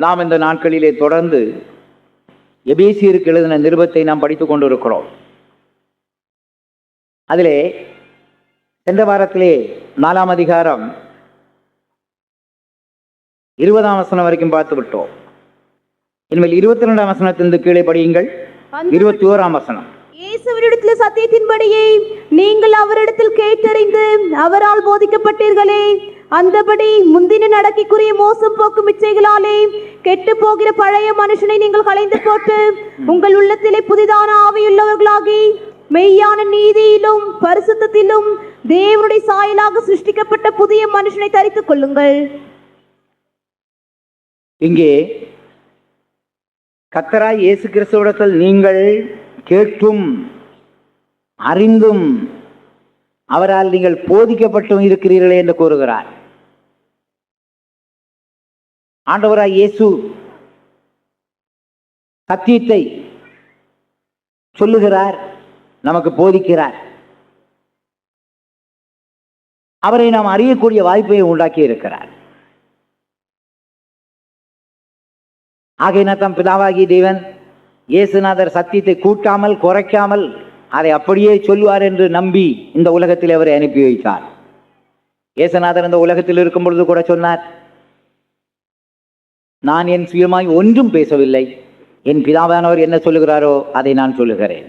நாம் இந்த நாட்களிலே தொடர்ந்து எபேசியருக்கு எழுதின நிருபத்தை நாம் படித்துக் கொண்டிருக்கிறோம். அதிலே சென்ற வாரத்திலே 4ஆம் அதிகாரம் 20ஆம் வசனம் வரைக்கும் பார்த்து விட்டோம். இனிமேல் 22ஆம் வசனத்திலிருந்து கீழே படியுங்கள். 21ஆம் வசனம். இயேசுவினிடத்தில் சத்தியத்தின்படியே நீங்கள் அவரிடத்தில் கேட்டறிந்து அவரால் போதிக்கப்பட்டீர்களே, அந்தபடி முந்தின நடக்கைக்குரிய மோசம் போக்கும் இச்சைகளாலே கெட்டு போகிற பழைய மனுஷனை நீங்கள் களைந்து போட்டு உங்கள் உள்ளத்திலே புதிதான ஆவியுள்ளவர்களாகி மெய்யான நீதியிலும் பரிசுத்தத்திலும் தேவனுடைய சாயலாக சிருஷ்டிக்கப்பட்ட புதிய மனுஷனை தரித்துக் கொள்ளுங்கள். இங்கே கர்த்தராய் இயேசு கிறிஸ்துவிடத்தில் நீங்கள் கேட்டும் அறிந்தும் அவரால் நீங்கள் போதிக்கப்பட்டும் இருக்கிறீர்களே என்று கூறுகிறார். ஆண்டவராய் இயேசு சத்தியத்தை சொல்லுகிறார், நமக்கு போதிக்கிறார். அவரை நாம் அறியக்கூடிய வாய்ப்பை உண்டாக்கி இருக்கிறார். ஆகையினால் தம் பிதாவாகிய தேவன் இயேசுநாதர் சத்தியத்தை கூட்டாமல் குறைக்காமல் அதை அப்படியே சொல்லுவார் என்று நம்பி இந்த உலகத்தில் அவரை அனுப்பி வைத்தார். இயேசுநாதர் இந்த உலகத்தில் இருக்கும் பொழுது கூட சொன்னார், நான் என் சுயமாய் ஒன்றும் பேசவில்லை, என் பிதாவானவர் என்ன சொல்லுகிறாரோ அதை நான் சொல்லுகிறேன்.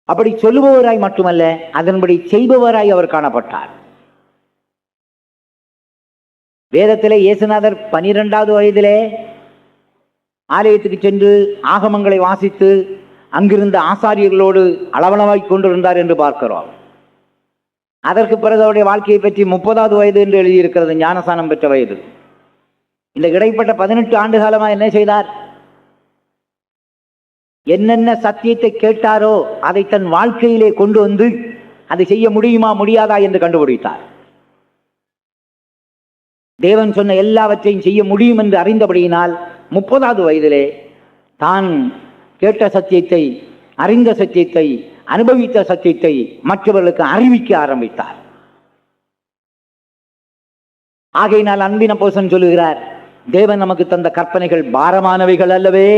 அப்படி சொல்லுபவராய் மட்டுமல்ல, அதன்படி செய்பவராய் அவர் காணப்பட்டார். வேதத்திலே இயேசுநாதர் 12வது வயதிலே ஆலயத்துக்கு சென்று ஆகமங்களை வாசித்து அங்கிருந்த ஆசாரியர்களோடு அளவளவாய் கொண்டிருந்தார் என்று பார்க்கிறோம். அதற்கு பிறகு அவருடைய வாழ்க்கையை பற்றி 30வது வயது என்று எழுதியிருக்கிறது, ஞானசானம் பெற்ற வயது. இந்த இடைப்பட்ட 18 ஆண்டு காலமாக என்ன செய்தார்? என்னென்ன சத்தியத்தை கேட்டாரோ அதை தன் வாழ்க்கையிலே கொண்டு வந்து அதை செய்ய முடியுமா முடியாதா என்று கண்டுபிடித்தார். தேவன் சொன்ன எல்லாவற்றையும் செய்ய முடியும் என்று அறிந்தபடியினால் 30வது வயதிலே தான் கேட்ட சத்தியத்தை, அறிந்த சத்தியத்தை, அனுபவித்த சத்தியத்தை மற்றவர்களுக்கு அறிவிக்க ஆரம்பித்தார். ஆகையினால் அன்பின் அப்போஸ்தலன் சொல்லுகிறார், தேவன் நமக்கு தந்த கற்பனைகள் பாரமானவைகள் அல்லவே.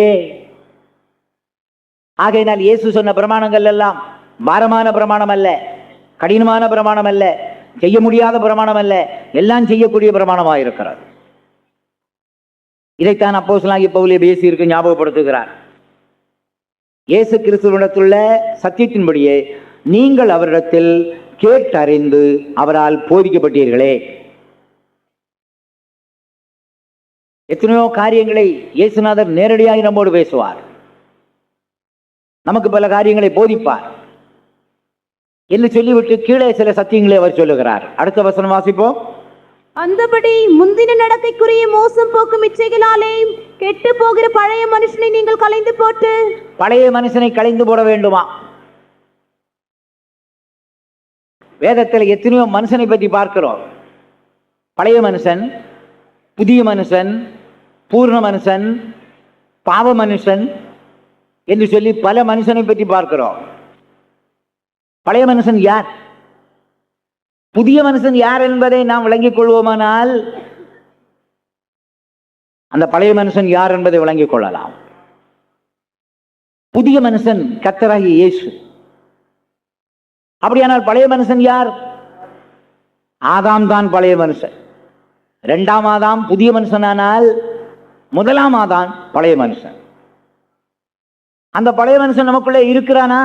ஆகையினால் இயேசு சொன்ன பிரமாணங்கள் எல்லாம் பாரமான பிரமாணம் அல்ல, கடினமான பிரமாணம் அல்ல, செய்ய முடியாத பிரமாணம் அல்ல, எல்லாம் செய்யக்கூடிய பிரமாணமாக இருக்கிறது. இதைத்தான் அப்போஸ்தலனாகிய பவுல் எபேசியருக்கு ஞாபகப்படுத்துகிறார். இயேசு கிறிஸ்துவிடத்துள்ள சத்தியத்தின்படியே நீங்கள் அவரிடத்தில் கேட்டறிந்து அவரால் போதிக்கப்பட்டீர்களே. எத்தனையோ காரியங்களை இயேசுநாதர் நேரடியாக நம்மோடு பேசுவார், நமக்கு பல காரியங்களை போதிப்பார் என்று சொல்லிவிட்டு கீழே சில சத்தியங்களை அவர் சொல்லுகிறார். அடுத்த வசனம் வாசிப்போம். அந்தபடி முந்தின நடக்கைக்குரிய மோசம் போக்கும் இச்சைகளாலே கெட்டு போகிற பழைய மனுஷனை நீங்கள் களைந்து போட்டு. பழைய மனுஷனை களைந்து போட வேண்டுமா? வேதத்தில் எத்தனையோ மனுஷனை பற்றி பார்க்கிறோம். பழைய மனுஷன், புதிய மனுஷன், பூர்ண மனுஷன், பாவ மனுஷன் என்று சொல்லி பல மனுஷனை பற்றி பார்க்கிறோம். பழைய மனுஷன் யார், புதிய மனுஷன் யார் என்பதை நாம் விளங்கிக் கொள்வோமானால் அந்த பழைய மனுஷன் யார் என்பதை விளங்கிக் கொள்ளலாம். புதிய மனுஷன் கர்த்தராகிய இயேசு. அப்படியானால் பழைய மனுஷன் யார்? ஆதாம் தான் பழைய மனுஷன். 2ஆம் ஆதாம் புதிய மனுஷனானால் 1ஆம் ஆதாம் பழைய மனுஷன். அந்த பழைய மனுஷன் நமக்குள்ளே இருக்கிறானா?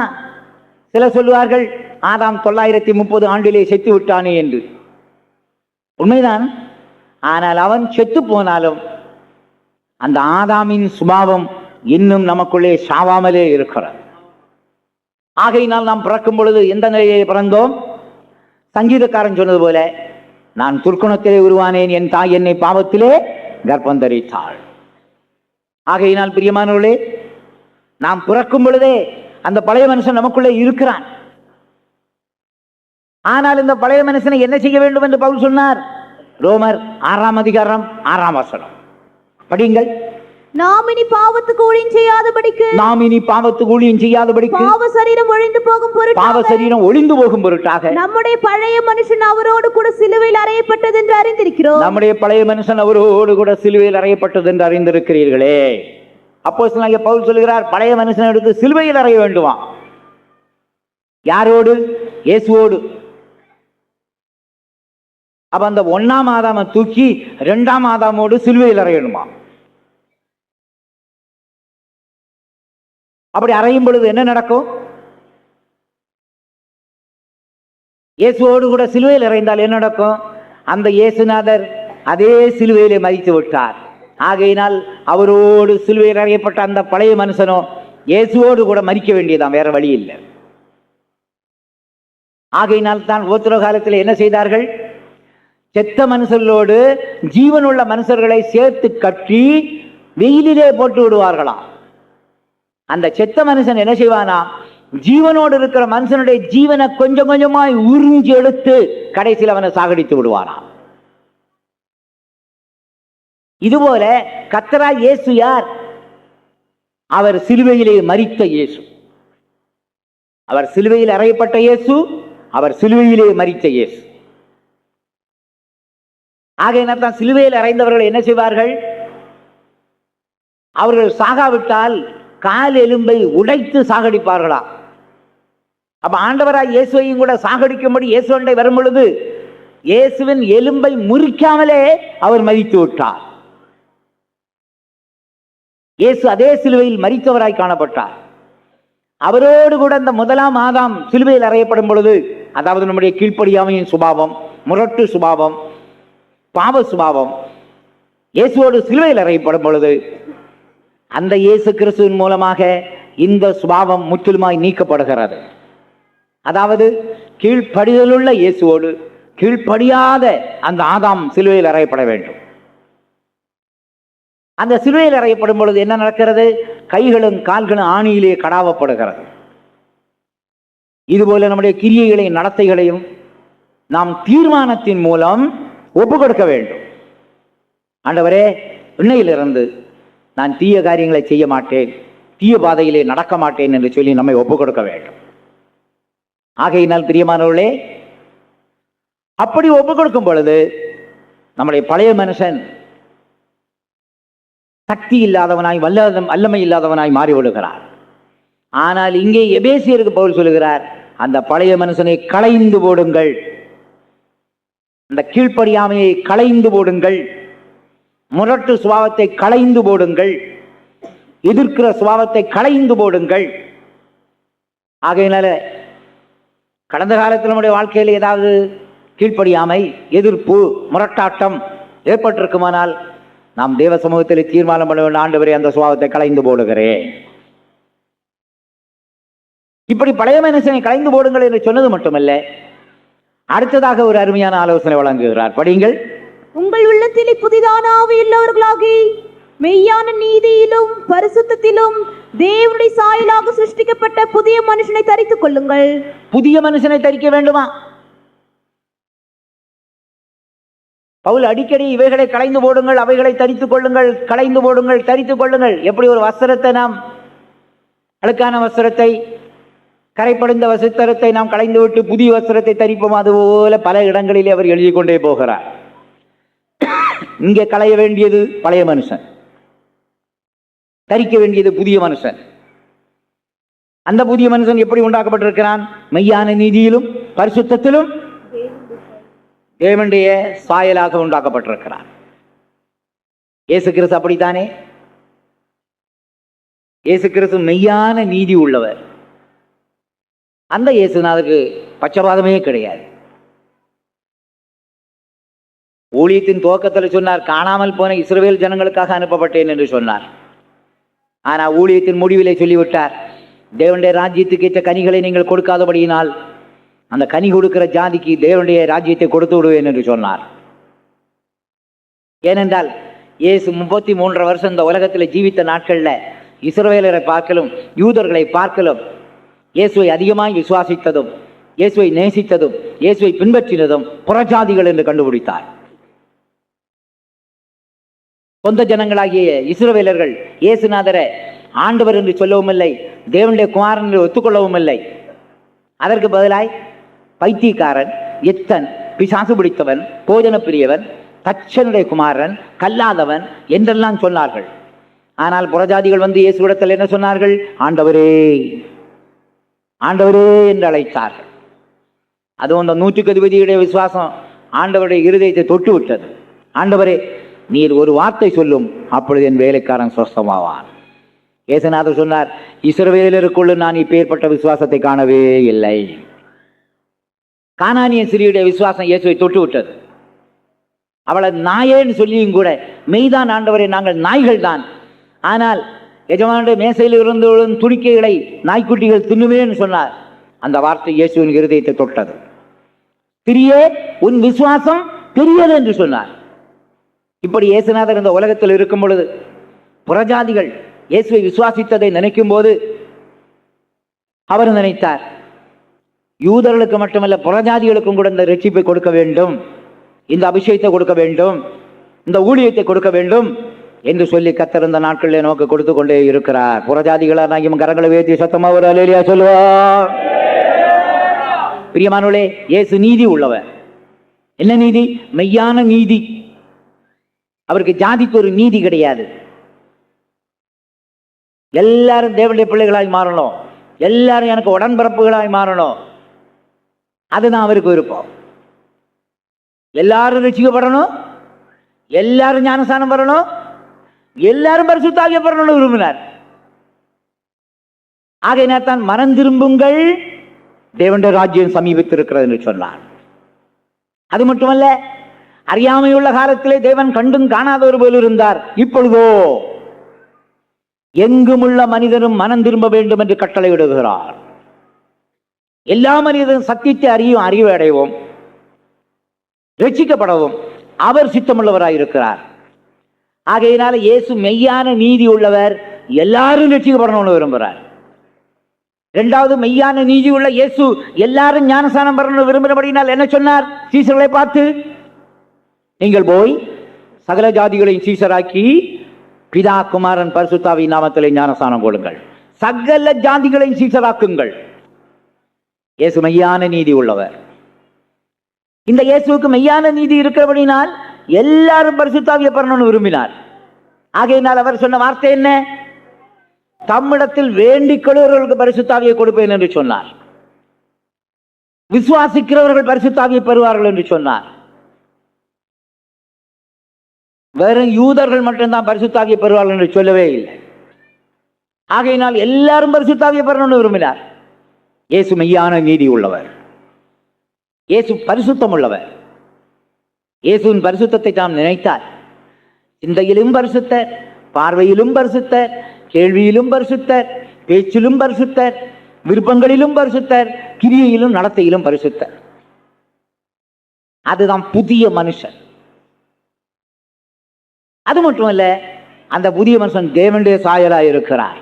சிலர் சொல்லுவார்கள், ஆதாம் 930 ஆண்டிலே செத்து விட்டானே என்று. உண்மைதான். ஆனால் அவன் செத்து போனாலும் அந்த ஆதாமின் சுபாவம் இன்னும் நமக்குள்ளே சாவாமலே இருக்கிறது. ஆகையினால் நாம் பிறக்கும் பொழுது எந்த நிலையிலே பிறந்தோம்? சங்கீதக்காரன் சொன்னது போல, நான் துர்க்குணத்திலே உருவானேன், என் தாய் என்னை பாவத்திலே கர்ப்பம் தரித்தாள். ஆகையினால் பிரியமானவர்களே, நாம் பிறக்கும் பொழுதே அந்த பழைய மனுஷன் நமக்குள்ளே இருக்கிறான். ஆனால் இந்த பழைய மனுஷனை என்ன செய்ய வேண்டும் என்று பவுல் சொன்னார்? ரோமர் 6ஆம் அதிகாரம் 6ஆம் வசனம் படியுங்கள். நாம் இனி பாவத்துக்கு ஊழியம் செய்யாதபடிக்கு பாவ சரீரம் ஒழிந்து போகும் பொருட்டாக நம்முடைய பழைய மனுஷன் அவரோடு கூட சிலுவையில் அறையப்பட்டது என்று அறிந்திருக்கிறோம். நம்முடைய பழைய மனுஷன் அவரோடு கூட சிலுவையில் அறையப்பட்டது என்று அறிந்திருக்கிறீர்களே. அப்போஸ்தலனாகிய பவுல் சொல்கிறார், பழைய மனுஷனை எடுத்து சிலுவையில் அறைய வேண்டுமா? யாரோடு? இயேசுவோடு. அப்ப அந்த 1ஆம் ஆதாமை தூக்கி 2ஆம் ஆதாமோடு சிலுவையில் அறையணுமா? அப்படி அறையும் பொழுது என்ன நடக்கும்? இயேசுவோடு கூட சிலுவையில் அறைந்தால் என்ன நடக்கும்? அந்த இயேசுநாதர் அதே சிலுவையிலே மரித்து விட்டார். ஆகையினால் அவரோடு சிலுவையில் அறையப்பட்ட அந்த பழைய மனுஷனோ இயேசுவோடு கூட மரிக்க வேண்டியதான், வேற வழி இல்லை. ஆகையினால் தான் உபத்திரவ காலத்தில் என்ன செய்தார்கள்? செத்த மனுஷர்களோடு ஜீவனுள்ள மனுஷர்களை சேர்த்து கட்டி வெயிலிலே போட்டு விடுவார்களாம். அந்த செத்த மனுஷன் என்ன செய்வானா? ஜீவனோடு இருக்கிற மனுஷனுடைய ஜீவனை கொஞ்சம் கொஞ்சமாய் உறிஞ்சி எடுத்து கடைசியில் அவனை சாகடித்து விடுவாராம். இதுபோல கர்த்தராகிய இயேசு யார்? அவர் சிலுவையிலே மரித்த இயேசு. அவர் சிலுவையில் அறையப்பட்ட இயேசு, அவர் சிலுவையிலே மரித்த இயேசு. ஆகையினால் தான் சிலுவையில் அறைந்தவர்கள் என்ன செய்வார்கள்? அவர்கள் சாகாவிட்டால் கால் எலும்பை உடைத்து சாகடிப்பார்களா. அப்ப ஆண்டவராய் இயேசுவையும் கூட சாகடிக்கும்படி இயேசுவண்டை வரும் பொழுது இயேசுவின் எலும்பை முறிக்காமலே அவர் மரித்து விட்டார். இயேசு அதே சிலுவையில் மரித்தவராய் காணப்பட்டார். அவரோடு கூட இந்த 1ஆம் ஆதாம் சிலுவையில் அறையப்படும் பொழுது, அதாவது நம்முடைய கீழ்ப்படியாமையின் சுபாவம், முரட்டு சுபாவம், பாவ சுபாவம் இயேசுவோடு சிலுவையில் அறையப்படும் பொழுது அந்த இயேசு கிறிஸ்துவின் மூலமாக இந்த சுபாவம் முற்றிலுமாய் நீக்கப்படுகிறது. அதாவது கீழ்ப்படிதலுள்ள இயேசுவோடு கீழ்ப்படியாத அந்த ஆதாம் சிலுவையில் அறையப்பட வேண்டும். அந்த சிலுவையில் அறையப்படும் பொழுது என்ன நடக்கிறது? கைகளும் கால்களும் ஆணியிலே கடாவப்படுகிறது. இதுபோல நம்முடைய கிரியைகளையும் நடத்தைகளையும் நாம் தீர்மானத்தின் மூலம் ஒப்பு கொடுக்க வேண்டும். ஆண்டவரே, இன்னையிலிருந்து நான் தீய காரியங்களை செய்ய மாட்டேன், தீய பாதையிலே நடக்க மாட்டேன் என்று சொல்லி நம்மை ஒப்பு கொடுக்க வேண்டும். ஆகையினால் பிரியமானவர்களே, அப்படி ஒப்பு கொடுக்கும் பொழுது நம்முடைய பழைய மனுஷன் சக்தி இல்லாதவனாய் வல்லமை இல்லாதவனாய் மாறிவிடுகிறார். ஆனால் இங்கே எபேசியருக்கு பவுல் சொல்லுகிறார், அந்த பழைய மனுஷனை களைந்து போடுங்கள், அந்த கீழ்ப்படியாமையை களைந்து போடுங்கள், முரட்டு சுபாவத்தை களைந்து போடுங்கள், எதிர்க்கிற சுபாவத்தை களைந்து போடுங்கள். ஆகையினால கடந்த காலத்தில் நம்முடைய வாழ்க்கையில் ஏதாவது கீழ்ப்படியாமை, எதிர்ப்பு, முரட்டாட்டம் ஏற்பட்டிருக்குமானால் நாம் தேவ சமூகத்தில் தீர்மானம் பண்ண வேண்டும், ஆண்டவரே அந்த சுபாவத்தை களைந்து போடுகிறேன். இப்படி பழைய மனுஷனை களைந்து போடுங்கள் என்று சொன்னது மட்டுமல்ல, அடுத்ததாக ஒரு அருமையான ஆலோசனை வழங்குகிறார். படியுங்கள். உங்கள் உள்ளத்திலே புதிதான ஆவி உள்ளவர்களாகி மெய்யான நீதியிலும் பரிசுத்தத்திலும் தேவனுடைய சாயலாக சிருஷ்டிக்கப்பட்ட புதிய மனுஷனை தரித்துக் கொள்ளுங்கள். புதிய மனுஷனை தரிக்க வேண்டுமா? பவுல் அடிக்கடி இவைகளை களைந்து போடுங்கள், அவைகளை தரித்துக் கொள்ளுங்கள், களைந்து போடுங்கள், தரித்துக் கொள்ளுங்கள். எப்படி ஒரு வஸ்திரத்தை நாம், அழுக்கான வஸ்திரத்தை, கரைப்படைந்த வஸ்திரத்தை நாம் களைந்து விட்டு புதிய வஸ்திரத்தை தரிப்போம், அதுபோல பல இடங்களிலே அவர் எழுதி கொண்டே போகிறார். இங்கே களைய வேண்டியது பழைய மனுஷன், தரிக்க வேண்டியது புதிய மனுஷன். அந்த புதிய மனுஷன் எப்படி உண்டாக்கப்பட்டிருக்கிறான்? மெய்யான நீதியிலும் பரிசுத்தத்திலும் தேவனுடைய சாயலாக உண்டாக்கப்பட்டிருக்கிறான். இயேசு கிறிஸ்து அப்படித்தானே? இயேசு கிறிஸ்து மெய்யான நீதி உள்ளவர். அந்த இயேசுநாதருக்கு பட்சபாதமே கிடையாது. ஊழியத்தின் துவக்கத்தில் சொன்னார், காணாமல் போன இஸ்ரவேல் ஜனங்களுக்காக அனுப்பப்பட்டேன் என்று சொன்னார். ஆனால் ஊழியத்தின் முடிவிலே சொல்லிவிட்டார், தேவனுடைய ராஜ்யத்துக்கு ஏற்ற கனிகளை நீங்கள் கொடுக்காதபடியினால் அந்த கனி கொடுக்கிற ஜாதிக்கு தேவனுடைய ராஜ்யத்தை கொடுத்து விடுவேன் என்று சொன்னார். ஏனென்றால் இயேசு 33 வருஷம் இந்த உலகத்தில் ஜீவித்த நாட்களில் இஸ்ரவேலரை பார்க்கலும் யூதர்களை பார்க்கலும் இயேசுவை அதிகமாக விசுவாசித்ததும், இயேசுவை நேசித்ததும், இயேசுவை பின்பற்றினதும் புறஜாதிகள் என்று கண்டுபிடித்தார். சொந்த ஜனங்களாகிய இஸ்ரவேலர்கள் இயேசுநாதரை ஆண்டவர் என்று சொல்லவும் இல்லை, தேவனுடைய குமாரன் என்று ஒத்துக்கொள்ளவும் இல்லை. அதற்கு பதிலாய் பைத்தியக்காரன், எத்தன், பிசாசு பிடித்தவன், போஜன பிரியவன், தச்சனுடைய குமாரன், கல்லாதவன் என்றெல்லாம் சொன்னார்கள். ஆனால் புறஜாதிகள் வந்து இயேசுவிடத்தில் என்ன சொன்னார்கள்? ஆண்டவரே, ஆண்டவரே என்று அழைத்தார்கள். அதுவும் அந்த 100க்கு அதிபதியுடைய விசுவாசம் ஆண்டவருடைய இருதயத்தை தொட்டு விட்டது. ஆண்டவரே, நீர் ஒரு வார்த்தை சொல்லும், அப்பொழுது என் வேலைக்காரன் சொஸ்தமாவான். இயேசுநாதர் சொன்னார், இஸ்ரவேலருக்குள்ள நான் இப்பேற்பட்ட விசுவாசத்தை காணவே இல்லை. கானானிய ஸ்திரீயுடைய விசுவாசம் இயேசுவை தொட்டு விட்டது. அவளை நாயேன்னு சொல்லியும் கூட, மெய்தான் ஆண்டவரே, நாங்கள் நாய்கள் தான், ஆனால் எஜமானுடைய மேசையில் இருந்து துணிக்கைகளை நாய்க்குட்டிகள் தின்னுவேன்னு சொன்னார். அந்த வார்த்தை இயேசுவின் இருதயத்தை தொட்டது. ஸ்திரியே, உன் விசுவாசம் பெரியது என்று சொன்னார். இப்படி இயேசுநாதர் இந்த உலகத்தில் இருக்கும் பொழுது புறஜாதிகள் இயேசுவை விசுவாசித்ததை நினைக்கும் போது அவர் நினைத்தார், யூதர்களுக்கு மட்டுமல்ல புறஜாதிகளுக்கும் கூட இந்த ரட்சிப்பை கொடுக்க வேண்டும், இந்த அபிஷேகத்தை கொடுக்க வேண்டும், இந்த ஊழியத்தை கொடுக்க வேண்டும் என்று சொல்லி கர்த்தர் இந்த நாட்களிலே நோக்க கொடுத்து கொண்டே இருக்கிறார். புறஜாதிகளாகியும் கரங்களை உயர்த்தி சத்தமா ஒரு அல்லேலூயா சொல்லுவார். பிரியமானவர்களே, இயேசு நீதி உள்ளவர். என்ன நீதி? மெய்யான நீதி. அவருக்கு ஜாதிக்கு ஒரு நீதி கிடையாது. எல்லாரும் தேவனுடைய பிள்ளைகளாய் மாறணும், எல்லாரும் எனக்கு உடன்பிறப்புகளாய் மாறணும், அதுதான் அவருக்கு விருப்பம். எல்லாரும் ரட்சிக்கப்படணும், எல்லாரும் ஞானஸ்நானம் வரணும், எல்லாரும் பரிசுத்த ஆவியை பெறணும்னு விரும்பினார். ஆகையினால் தான் மனம் திரும்புங்கள், தேவனுடைய ராஜ்யம் சமீபித்திருக்கிறது என்று சொன்னார். அது மட்டுமல்ல, அறியாமையுள்ள காலத்திலே தேவன் கண்டும் காணாதவர் போல் இருந்தார். இப்பொழுதோ எங்குமுள்ள மனிதரும் மனம் திரும்ப வேண்டும் என்று கட்டளையிடுகிறார். எல்லா மனிதரும் சத்தியத்தை அறிவு அடைவோம், ரட்சிக்கப்படவும் அவர் சித்தமுள்ளவராயிருக்கிறார். ஆகையினால இயேசு மெய்யான நீதி உள்ளவர், எல்லாரும் ரட்சிக்கப்படணும்னு விரும்புகிறார். இரண்டாவது, மெய்யான நீதி உள்ள இயேசு எல்லாரும் ஞானஸ்நானம் பெறணும்னு விரும்பினபடினால் என்ன சொன்னார்? சீசர்களை பார்த்து, நீங்கள் போய் சகல ஜாதிகளையும் சீசராக்கி பிதா குமாரன் பரிசுத்தாவி நாமத்திலே ஞானஸ்நானம் கொடுங்கள், சகல ஜாதிகளையும் சீசராக்குங்கள். இயேசு மெய்யான நீதி உள்ளவர். இந்த இயேசுவுக்கு மெய்யான நீதி இருக்கிறபடினால் எல்லாரும் பரிசுத்தாவியை பெறணும்னு விரும்பினார். ஆகையினால் அவர் சொன்ன வார்த்தை என்ன? தம்மிடத்தில் வேண்டிக் கொள்கிறவர்களுக்கு பரிசுத்தாவியை கொடுப்பேன் என்று சொன்னார். விசுவாசிக்கிறவர்கள் பரிசுத்தாவியை பெறுவார்கள் என்று சொன்னார். வெறும் யூதர்கள் மட்டும்தான் பரிசுத்தாவியை பெறுவார்கள் என்று சொல்லவே இல்லை. ஆகையினால் எல்லாரும் பரிசுத்தாவியை பெறணும்னு விரும்பினார். இயேசு மெய்யான நீதி உள்ளவர், இயேசு பரிசுத்தம் உள்ளவர். இயேசுவின் பரிசுத்தத்தை நாம் நினைத்தார், சிந்தையிலும் பரிசுத்தர், பார்வையிலும் பரிசுத்தர், கேள்வியிலும் பரிசுத்தர், பேச்சிலும் பரிசுத்தர், விருப்பங்களிலும் பரிசுத்தர், கிரியையிலும் நடத்தையிலும் பரிசுத்தர். அதுதான் புதிய மனுஷன். அது மட்டுமல்ல, அந்த புதிய மனுஷன் தேவனுடைய சாயலாய் இருக்கிறார்.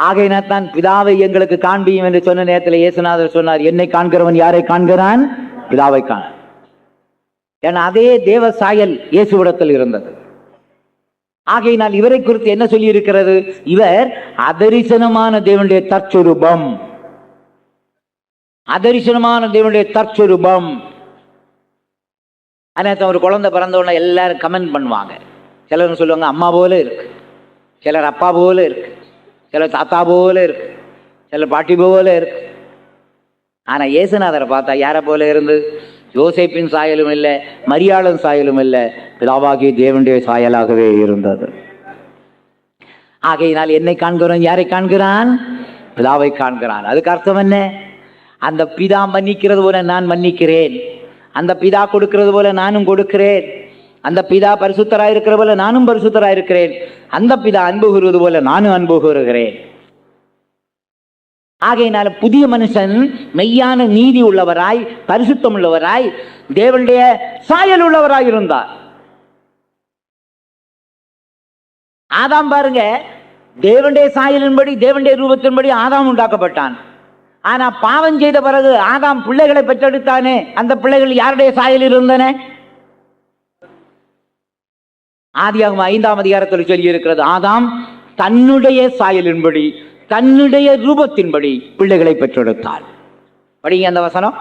ஆகையினால் தான் பிதாவை எங்களுக்கு காண்பியும் என்று சொன்ன நேரத்தில் இயேசுநாதர் சொன்னார், என்னை காண்கிறவன் யாரை காண்கிறான்? பிதாவை காண. ஏன்னா அதே தேவ சாயல் இயேசுவிடத்தில் இருந்தது. ஆகையினால் இவரை குறித்து என்ன சொல்லி இருக்கிறது? இவர் அதரிசனமான தேவனுடைய தற்சொரூபம், அதரிசனமான தேவனுடைய தற்சொரூபம். ஆனால் ஒரு குழந்தை பிறந்த உடனே எல்லாரும் கமெண்ட் பண்ணுவாங்க. சிலர் சொல்லுவாங்க அம்மா போல இருக்கு, சிலர் அப்பா போல இருக்கு, சிலர் தாத்தா போல இருக்கு, சிலர் பாட்டி போல இருக்கு. ஆனால் இயேசுநாதரை பார்த்தா யாரை போல இருந்து? யோசேப்பின் சாயலும் இல்லை, மரியாளும் சாயலும் இல்லை, பிதாவாகிய தேவனுடைய சாயலாகவே இருந்தது. ஆகையினால் என்னை காண்கிறவன் யாரை காண்கிறான்? பிதாவை காண்கிறான். அதுக்கு அர்த்தம் என்ன? அந்த பிதா மன்னிக்கிறது போல நான் மன்னிக்கிறேன், அந்த பிதா கொடுக்கிறது போல நானும் கொடுக்கிறேன், அந்த பிதா பரிசுத்தராயிருக்கிற போல நானும் பரிசுத்தராயிருக்கிறேன், அந்த பிதா அன்பு கூறுவது போல நானும் அன்பு கூறுகிறேன். ஆகையினால புதிய மனுஷன் மெய்யான நீதி உள்ளவராய், பரிசுத்தம் உள்ளவராய், தேவனுடைய சாயல் உள்ளவராய் இருந்தார். ஆதாம் பாருங்க, தேவனுடைய சாயலின்படி, தேவனுடைய ரூபத்தின்படி ஆதாம் உண்டாக்கப்பட்டான். ஆனா பாவம் செய்த பிறகு ஆதாம் பிள்ளைகளை பெற்றெடுத்தானே, அந்த பிள்ளைகள் யாருடைய சாயலில் இருந்தன? ஆதியாகமம் 5ஆம் அதிகாரத்தில் சொல்லி இருக்கிறது, ஆதாம் தன்னுடைய சாயலின்படி தன்னுடைய ரூபத்தின்படி பிள்ளைகளை பெற்றெடுத்தாள். படிங்க அந்த வசனம்.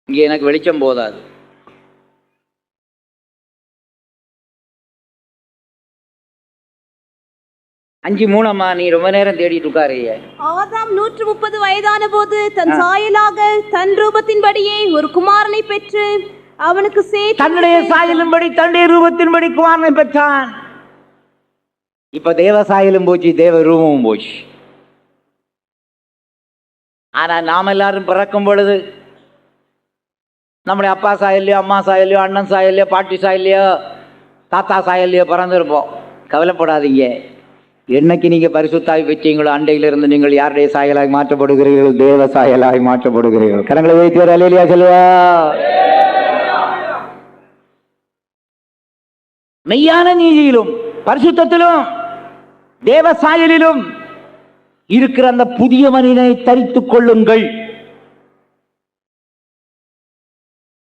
இங்கே எனக்கு வெளிச்சம் போதாது. 5:3 நீ ரொம்ப நேரம் தேடிட்டு உட்காருங்க. ஆதாம் 130 வயதான போது தன் சாயலாக தன் ரூபத்தின்படியே ஒரு குமாரனை பெற்று அவனுக்கு தன்னுடைய சாயலின்படி தன்னுடைய ரூபத்தின்படி குமாரனை பெற்றான். இப்ப தேவ சாயலும் போச்சு, தேவ ரூபமும் போச்சு. ஆனா நாம் எல்லாரும் பிறக்கும் பொழுது நம்முடைய அப்பா சாயல்லையோ, அம்மா சாயல்லையோ, அண்ணன் சாயல்லையோ, பாட்டி சாயல்லையோ, தாத்தா சாயல்லையோ பிறந்திருப்போம். கவலைப்படாதீங்க. என்னைக்கு நீங்க பரிசுத்தாய் பெற்றீங்களோ அண்டையிலிருந்து நீங்கள் யாருடைய சாயலாய் மாற்றப்படுகிறீர்கள்? தேவ சாயலாய் மாற்றப்படுகிறீர்கள். கரங்களை வைத்து ஒரு அல்லேலூயா சொல்லுவா. மெய்யான நீதியிலும் பரிசுத்தத்திலும் தேவ சாயலிலும் இருக்கிற அந்த புதிய மனிதனை தரித்துக் கொள்ளுங்கள்.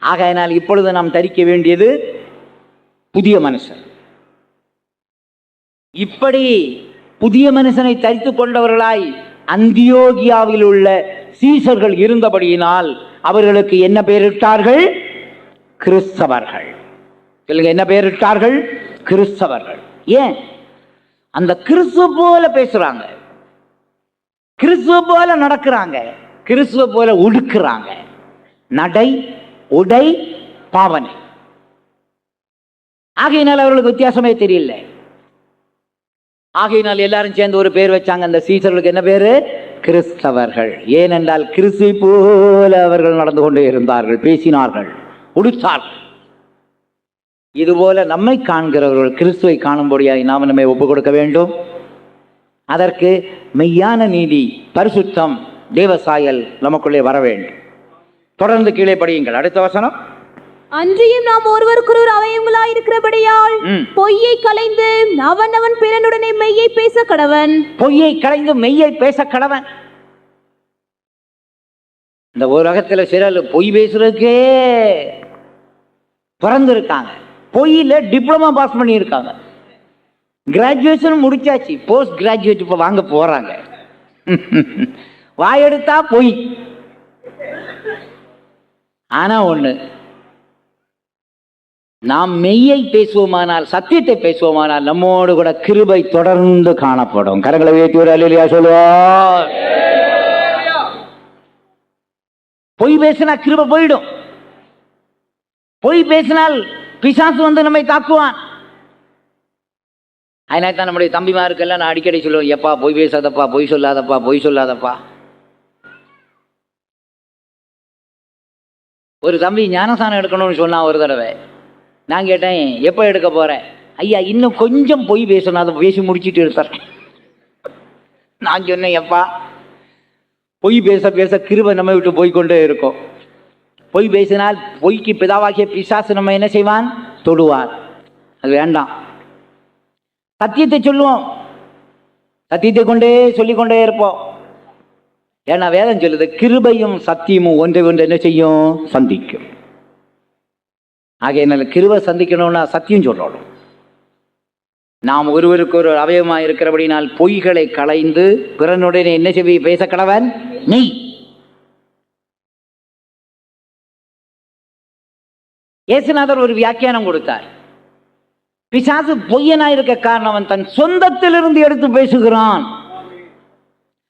ஆகையினால் இப்பொழுது நாம் தரிக்க வேண்டியது புதிய மனுஷன். இப்படி புதிய மனுஷனை தரித்துக் கொண்டவர்களாய் அந்தியோகியாவில் உள்ள சீசர்கள் இருந்தபடியினால் அவர்களுக்கு என்ன பெயரிட்டார்கள்? கிறிஸ்தவர்கள். என்ன பெயரிட்டார்கள்? கிறிஸ்தவர்கள். ஏன்? அந்த கிறிஸ்துவ போல பேசுறாங்க, கிறிஸ்துவ போல நடக்கிறாங்க, கிறிஸ்துவ போல உடுக்கிறாங்க. நடை, உடை, பாவனை. ஆகையினால் அவர்களுக்கு வித்தியாசமே தெரியல. ஆகையினால் எல்லாரும் சேர்ந்து ஒரு பேர் வச்சாங்க. அந்த சீசர்களுக்கு என்ன பேரு? கிறிஸ்தவர்கள். ஏனென்றால் கிறிஸ்துவை போல அவர்கள் நடந்து கொண்டே இருந்தார்கள், பேசினார்கள், உடுத்தார்கள். இதுபோல நம்மை காண்கிறவர்கள் கிறிஸ்துவை காணும்படியாய் நாம் நம்மை ஒப்புக் கொடுக்க வேண்டும். அதற்கு மெய்யான நீதி, பரிசுத்தம், தேவசாயல் நமக்குள்ளே வர வேண்டும். தொடர்ந்து கீழே படியுங்கள். அடுத்த வசனம். அன்றியும் நாம் ஒருவருக்கொருவர் அவயவங்களாய் இருக்கிறபடியால் பொய்யை களைந்து அவனவன் பிறனுடனே மெய்யை பேச கடவன். பொய்யை களைந்து மெய்யை பேச கடவன். இந்த உலகத்தில் சிலர் பொய் பேசுறதுக்கே பிறந்திருக்காங்க. பொய்யில டிப்ளமா பாஸ் பண்ணி இருக்காங்க, கிராஜுவேஷன் முடிச்சாச்சு, போஸ்ட் கிராஜுவேட் இப்ப வாங்க போறாங்க. வாயெடுத்தா பொய். ஆனா ஒண்ணு, நாம் மெய்யை பேசுவோமானால், சத்தியத்தை பேசுவோமானால் நம்மோடு கூட கிருபை தொடர்ந்து காணப்படும். கரங்களை உயர்த்தி ஒரு அல்லேலூயா சொல்லுவோம். பொய் பேசினா கிருபை போயிடும். பொய் பேசினால் பிசாசு வந்து நம்மை தாக்குவான். அதனால தான் நம்முடைய தம்பிமாருக்கெல்லாம் நான் அடிக்கடி சொல்லுவேன், எப்பா பொய் பேசாதப்பா, பொய் சொல்லாதப்பா, பொய் சொல்லாதப்பா. ஒரு தம்பி ஞானசானம் எடுக்கணும்னு சொன்னா ஒரு தடவை. நான் கேட்டேன், எப்போ எடுக்க போறேன்? ஐயா இன்னும் கொஞ்சம் பொய் பேசணும், அதை பேசி முடிச்சுட்டு எடுத்தார். நான் சொன்னேன், எப்பா பொய் பேச பேச கிருபை நம்ம விட்டு போய்கொண்டே இருக்கும். பொய் பேசினால் பொய்க்கு பிதாவாகிய பிசாசு நம்ம என்ன செய்வான்? தொடுவார். அது வேண்டாம். சத்தியத்தை சொல்லுவோம், சத்தியத்தை கொண்டே சொல்லிக்கொண்டே இருப்போம். ஏன்னா வேதம் சொல்லுது, கிருபையும் சத்தியமும் ஒன்றை ஒன்று என்ன செய்யும்? சந்திக்கும். ஆகையினால கிருபை சந்திக்கணும்னா சத்தியம் சொல்லணும். நாம் ஒருவருக்கு ஒரு அவயவமாக இருக்கிறபடினால் பொய்களை களைந்து பிறனுடனே என்ன செய்ய பேச கடவன்? நீ இயேசுநாதர் ஒரு வியாக்கியானம் கொடுத்தார். பிசாசு பொய்யனாய் இருக்க காரணம் அவன் தன் சொந்தத்திலிருந்து எடுத்து பேசுகிறான்.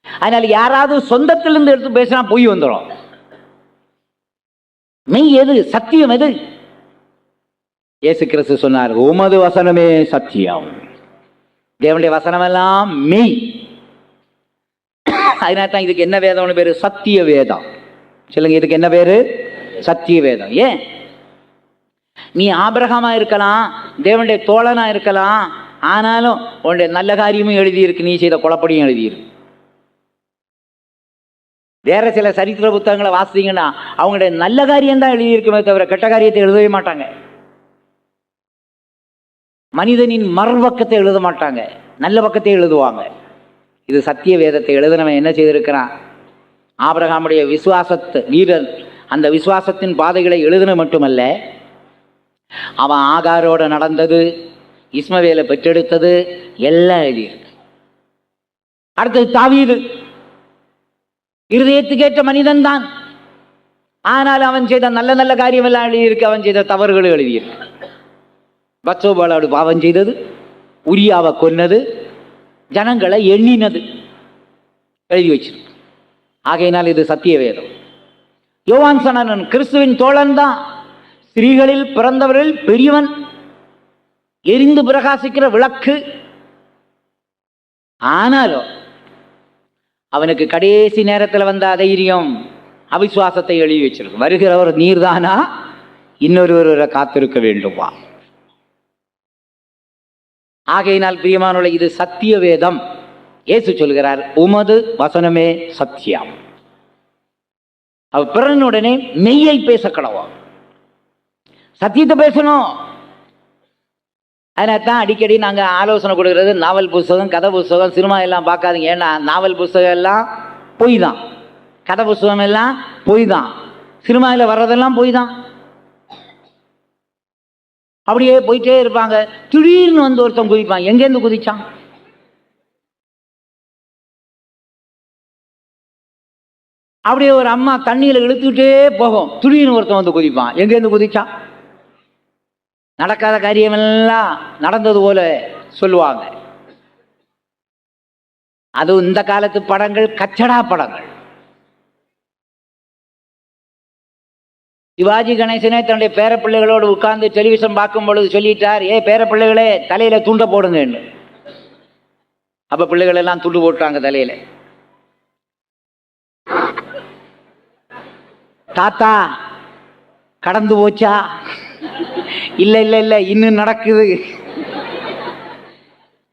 அதனால யாராவது சொந்தத்திலிருந்து எடுத்து பேசினா பொய் வந்துடும். மெய் எது? சத்தியம் எது? இயேசு கிறிஸ்து சொன்னார், உமது வசனமே சத்தியம். தேவனுடைய வசனம் எல்லாம் மெய். அதனால தான் இதுக்கு என்ன வேதம்னு பேரு? சத்திய வேதம். சொல்லுங்க, இதுக்கு என்ன பேரு? சத்திய வேதம். ஏன்? நீ ஆபிரகாமா இருக்கலாம், தேவனுடைய தோழனா இருக்கலாம், ஆனாலும் உன்னுடைய நல்ல காரியமும் எழுதியிருக்கு, நீ செய்த குழப்படியும் எழுதியிருக்கு. வேற சில சரித்திர புத்தகங்களை வாசித்தீங்கன்னா அவங்களுடைய நல்ல காரியம் தான் எழுதியிருக்குமே தவிர கெட்ட காரியத்தை எழுதவே மாட்டாங்க. மனிதனின் மறுபக்கத்தை எழுத மாட்டாங்க, நல்ல பக்கத்தை எழுதுவாங்க. இது சத்திய வேதத்தை எழுதினவன் என்ன செய்திருக்கிறான்? ஆபிரகாமுடைய விசுவாசத்து வீரர், அந்த விசுவாசத்தின் பாதைகளை எழுதுன மட்டுமல்ல, அவன் ஆகாரோட நடந்தது, இஸ்மவேலை பெற்றெடுத்தது எல்லாம் எழுதியிருக்கு. அடுத்தது தாவீது, இருதயத்துக்கேற்ற மனிதன் தான், ஆனால் அவன் செய்த நல்ல நல்ல காரியம் எல்லாம் எழுதியிருக்கு, அவன் செய்த தவறுகளும் எழுதியிருக்கு. பத்சோபாளோடு பாவம் செய்தது, உரியாவை கொன்னது, ஜனங்களை எண்ணினது எழுதி வச்சிருக்கு. ஆகையினால் இது சத்திய வேதம். யோவான் ஸ்நானன் கிறிஸ்துவின் தோழன் தான், ஸ்திரீகளில் பிறந்தவர்கள் பெரியவன், எரிந்து பிரகாசிக்கிற விளக்கு. ஆனாலும் அவனுக்கு கடைசி நேரத்தில் வந்த தைரியம், அவிசுவாசத்தை எழுதி வச்சிருக்கு. வருகிறவர் நீர்தானா, இன்னொருவரை காத்திருக்க வேண்டுமா? ஆகையினால் பிரியமானவர்களே, இது சத்திய வேதம். இயேசு சொல்கிறார், உமது வசனமே சத்தியம். அவ பிறனுடனே மெய்யை பேச கடவோம், சத்தியத்தை பேசணும். அதனால்தான் அடிக்கடி நாங்கள் ஆலோசனை கொடுக்கறது, நாவல் புஸ்தகம், கதை புஸ்தகம், சினிமா எல்லாம் பார்க்காதீங்க. ஏன்னா நாவல் புஸ்தகம் எல்லாம் பொய் தான், கதை புஸ்தகம் எல்லாம் பொய் தான், சினிமாவில் வர்றதெல்லாம் பொய் தான். அப்படியே போயிட்டே இருப்பாங்க. திடீர்னு வந்து ஒருத்தன் குதிப்பான். எங்கேருந்து குதிச்சான்? அப்படியே ஒரு அம்மா தண்ணியில் இழுத்துக்கிட்டே போகும், திடீர்னு ஒருத்தன் வந்து குதிப்பான். எங்கேருந்து குதிச்சான்? நடக்காத காரியமெல்லாம் நடந்தது போல சொல்லுவாங்க. அதுவும் இந்த காலத்து படங்கள் கச்சடா படங்கள். சிவாஜி கணேசனே தன்னுடைய பேரப்பிள்ளைகளோடு உட்கார்ந்து டெலிவிஷன் பார்க்கும் பொழுது சொல்லிட்டார், பேரப்பிள்ளைகளே தலையில துண்டை போடுங்கன்னு. அப்ப பிள்ளைகள் எல்லாம் துண்டு போட்டாங்க தலையில. தாத்தா கடந்து போச்சா? இல்ல இல்ல இல்ல, இன்னும் நடக்குது.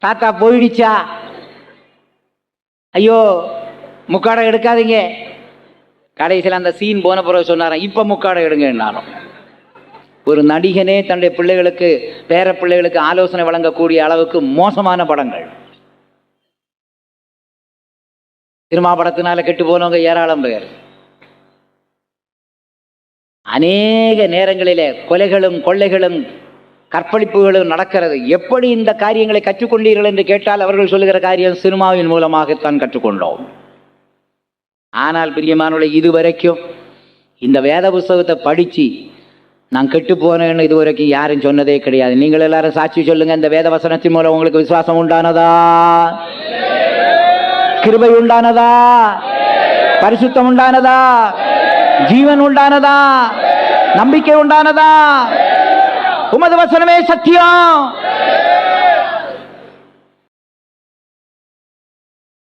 தாத்தா போயிடுச்சா? ஐயோ முக்காடை எடுக்காதீங்க. கடைசியில் அந்த சீன் போன பிறகு சொன்னாராம், இப்ப முக்காடை எடுங்கன்னாலும். ஒரு நடிகனே தன்னுடைய பிள்ளைகளுக்கு, பேர பிள்ளைகளுக்கு ஆலோசனை வழங்கக்கூடிய அளவுக்கு மோசமான படங்கள். சினிமா படத்தினால கெட்டு போனவங்க ஏராளம் பேர். அநேக நேரங்களிலே கொலைகளும் கொள்ளைகளும் கற்பழிப்புகளும் நடக்கிறது. எப்படி இந்த காரியங்களை கற்றுக்கொண்டீர்கள் என்று கேட்டால் அவர்கள் சொல்லுகிற காரியம், சினிமாவின் மூலமாகத்தான் கற்றுக்கொண்டோம். ஆனால் பிரியமானவர்களே, இதுவரைக்கும் இந்த வேத புஸ்தகத்தை படித்து நான் கெட்டு போனேன்னு இதுவரைக்கும் யாரும் சொன்னதே கிடையாது. நீங்கள் எல்லாரும் சாட்சி சொல்லுங்க, இந்த வேத வசனத்தின் மூலம் உங்களுக்கு விசுவாசம் உண்டானதா? கிருபை உண்டானதா? பரிசுத்தம் உண்டானதா? ஜீவன் உண்டானதா? நம்பிக்கை உண்டானதா? உமது வசனமே சத்தியம்.